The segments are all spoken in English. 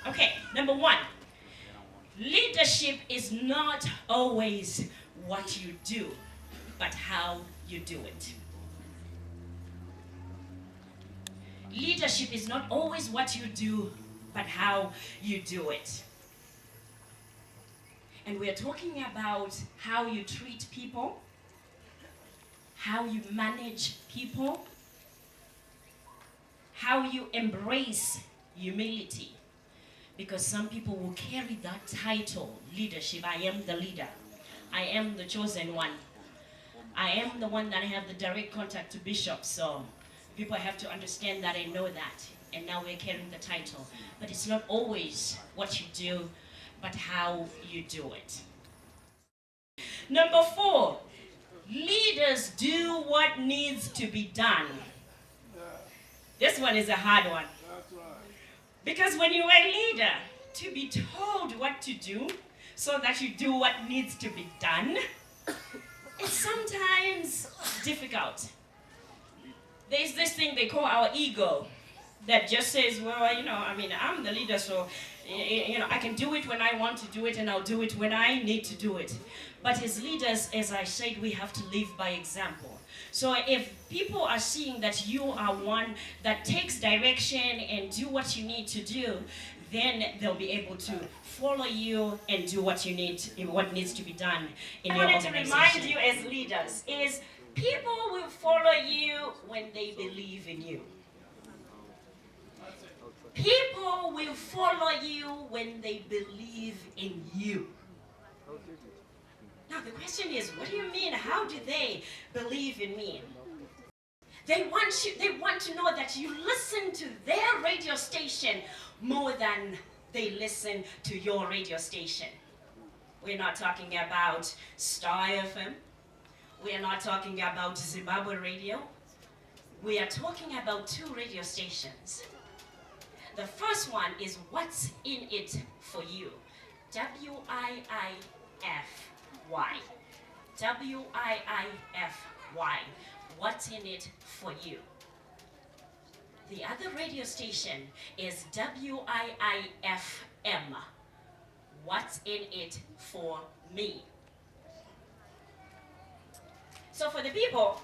Okay, number one, leadership is not always what you do, but how you do it. Leadership is not always what you do, but how you do it. And we're talking about how you treat people, how you manage people, how you embrace humility. Because some people will carry that title, leadership. I am the leader. I am the chosen one. I am the one that have the direct contact to bishops. So people have to understand that and know that. And now we're carrying the title. But it's not always what you do, but how you do it. Number 4, leaders do what needs to be done. This one is a hard one. Because when you're a leader, to be told what to do so that you do what needs to be done, it's sometimes difficult. There's this thing they call our ego that just says, well, I'm the leader, so, I can do it when I want to do it, and I'll do it when I need to do it. But as leaders, as I said, we have to live by example. So if people are seeing that you are one that takes direction and do what you need to do, then they'll be able to follow you and do what needs to be done in your organization. I wanted to remind you as leaders is people will follow you when they believe in you. People will follow you when they believe in you. Now the question is, what do you mean? How do they believe in me? They want to know that you listen to their radio station more than they listen to your radio station. We're not talking about Star FM. We are not talking about Zimbabwe Radio. We are talking about 2 radio stations. The first one is What's in It for You. WIIFY. WIIFY. What's in it for you? The other radio station is WIIFM. What's in it for me? So for the people,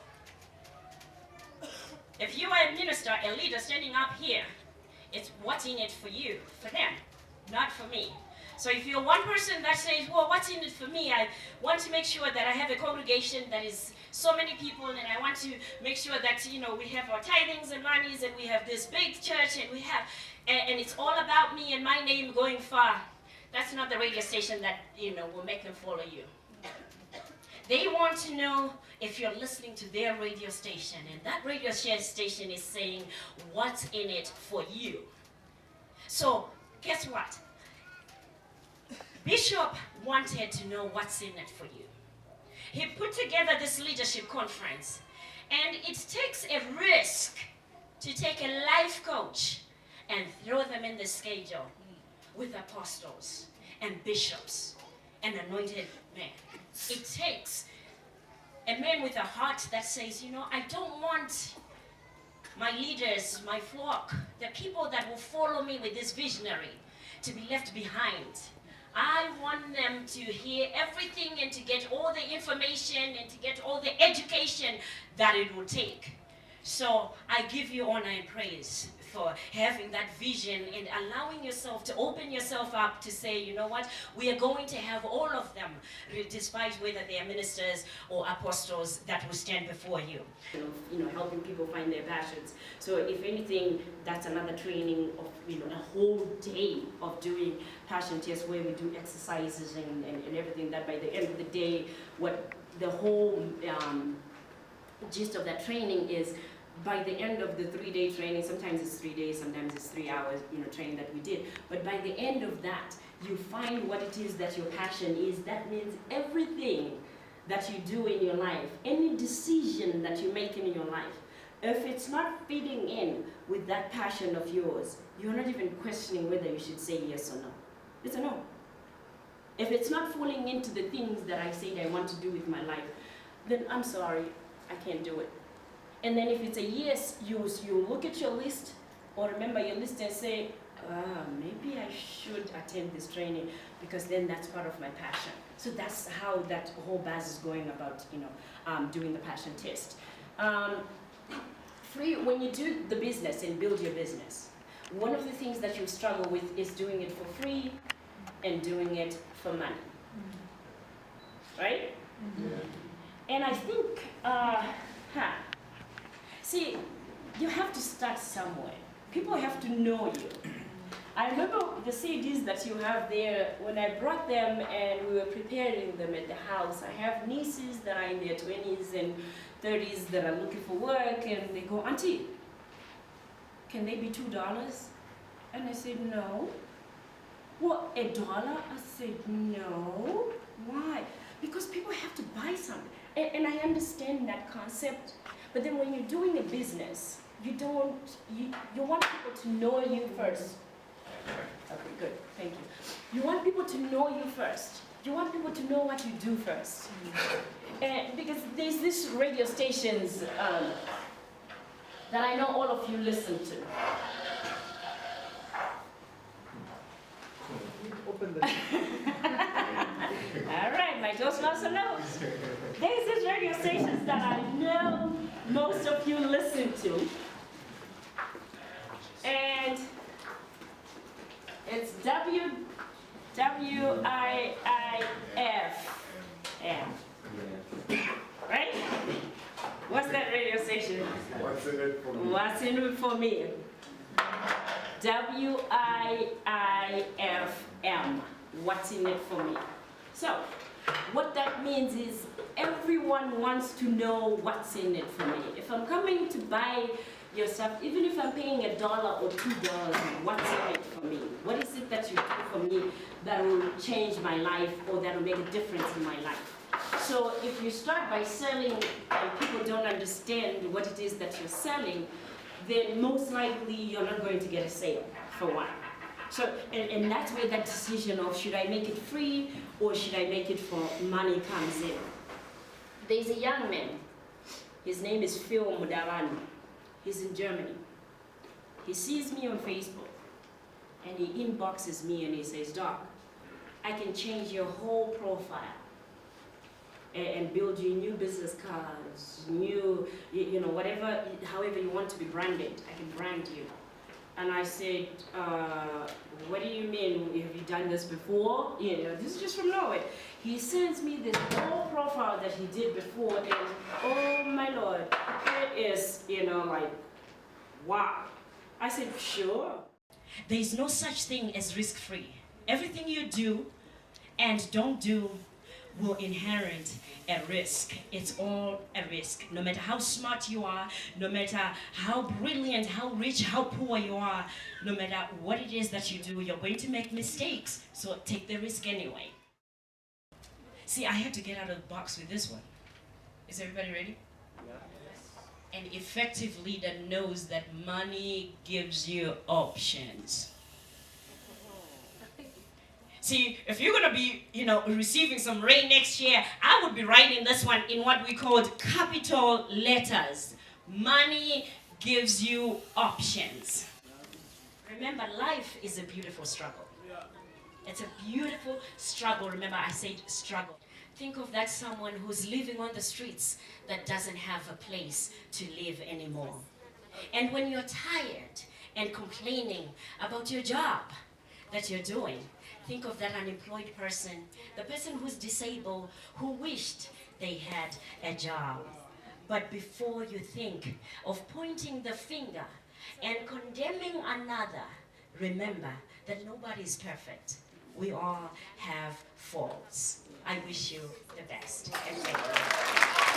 if you are a minister, a leader standing up here, it's what's in it for you, for them, not for me. So if you're one person that says, well, what's in it for me? I want to make sure that I have a congregation that is so many people, and I want to make sure that, we have our tithings and monies, and we have this big church, and and it's all about me and my name going far. That's not the radio station that, will make them follow you. They want to know if you're listening to their radio station, and that radio station is saying, what's in it for you? So, guess what? Bishop wanted to know what's in it for you. He put together this leadership conference, and it takes a risk to take a life coach and throw them in the schedule with apostles and bishops and anointed men. It takes a man with a heart that says, I don't want my leaders, my flock, the people that will follow me with this visionary to be left behind. I want them to hear everything and to get all the information and to get all the education that it will take. So I give you honor and praise for having that vision and allowing yourself to open yourself up to say, you know what, we are going to have all of them, despite whether they are ministers or apostles that will stand before you. Helping people find their passions. So if anything, that's another training of, a whole day of doing passion tests where we do exercises and everything, that by the end of the day, what the whole gist of that training is, by the end of the 3-day training, sometimes it's 3 days, sometimes it's 3 hours, training that we did. But by the end of that, you find what it is that your passion is. That means everything that you do in your life, any decision that you make in your life, if it's not fitting in with that passion of yours, you're not even questioning whether you should say yes or no. It's a no. If it's not falling into the things that I said I want to do with my life, then I'm sorry, I can't do it. And then if it's a yes, you look at your list, or remember your list and say, maybe I attend this training because then that's part of my passion. So that's how that whole buzz is going about, doing the passion test. Free, when you do the business and build your business, one of the things that you struggle with is doing it for free and doing it for money. Right? Yeah. And I think, see, you have to start somewhere. People have to know you. I remember the CDs that you have there, when I brought them and we were preparing them at the house, I have nieces that are in their 20s and 30s that are looking for work, and they go, "Auntie, can they be $2? And I said, "No." "What, $1?" I said, "No." Why? Because people have to buy something. And I understand that concept, but then when you're doing a business, you want people to know you first. Okay, good, thank you. You want people to know you first. You want people to know what you do first. Because there's these radio stations that I know all of you listen to. Open the All right, my Toastmaster knows. There's these radio stations that I know most of you listen to. And it's WIIFM. Right? What's that radio station? What's in it for me? What's in it for me? WIIFM. What's in it for me? So, what that means is everyone wants to know what's in it for me. If I'm coming to buy your stuff, even if I'm paying $1 or $2, what's in it for me? What is it that you do for me that will change my life or that will make a difference in my life? So if you start by selling and people don't understand what it is that you're selling, then most likely you're not going to get a sale, for one. So, and that's where that decision of should I make it free or should I make it for money comes in. There's a young man, his name is Phil Mudalani. He's in Germany. He sees me on Facebook and he inboxes me and he says, "Doc, I can change your whole profile and build you new business cards, new, whatever, however you want to be branded, I can brand you." And I said, "What do you mean? Have you done this before?" This is just from Norway. He sends me this whole profile that he did before, and oh my Lord, it is, like, wow. I said, "Sure." There is no such thing as risk-free. Everything you do and don't do will inherit a risk. It's all a risk. No matter how smart you are, no matter how brilliant, how rich, how poor you are, no matter what it is that you do, you're going to make mistakes. So take the risk anyway. See, I had to get out of the box with this one. Is everybody ready? An effective leader knows that money gives you options. See, if you're going to be, receiving some rain next year, I would be writing this one in what we called capital letters. Money gives you options. Remember, life is a beautiful struggle. It's a beautiful struggle. Remember, I said struggle. Think of that someone who's living on the streets that doesn't have a place to live anymore. And when you're tired and complaining about your job that you're doing, think of that unemployed person, the person who's disabled, who wished they had a job. But before you think of pointing the finger and condemning another, remember that nobody is perfect. We all have faults. I wish you the best. And thank you.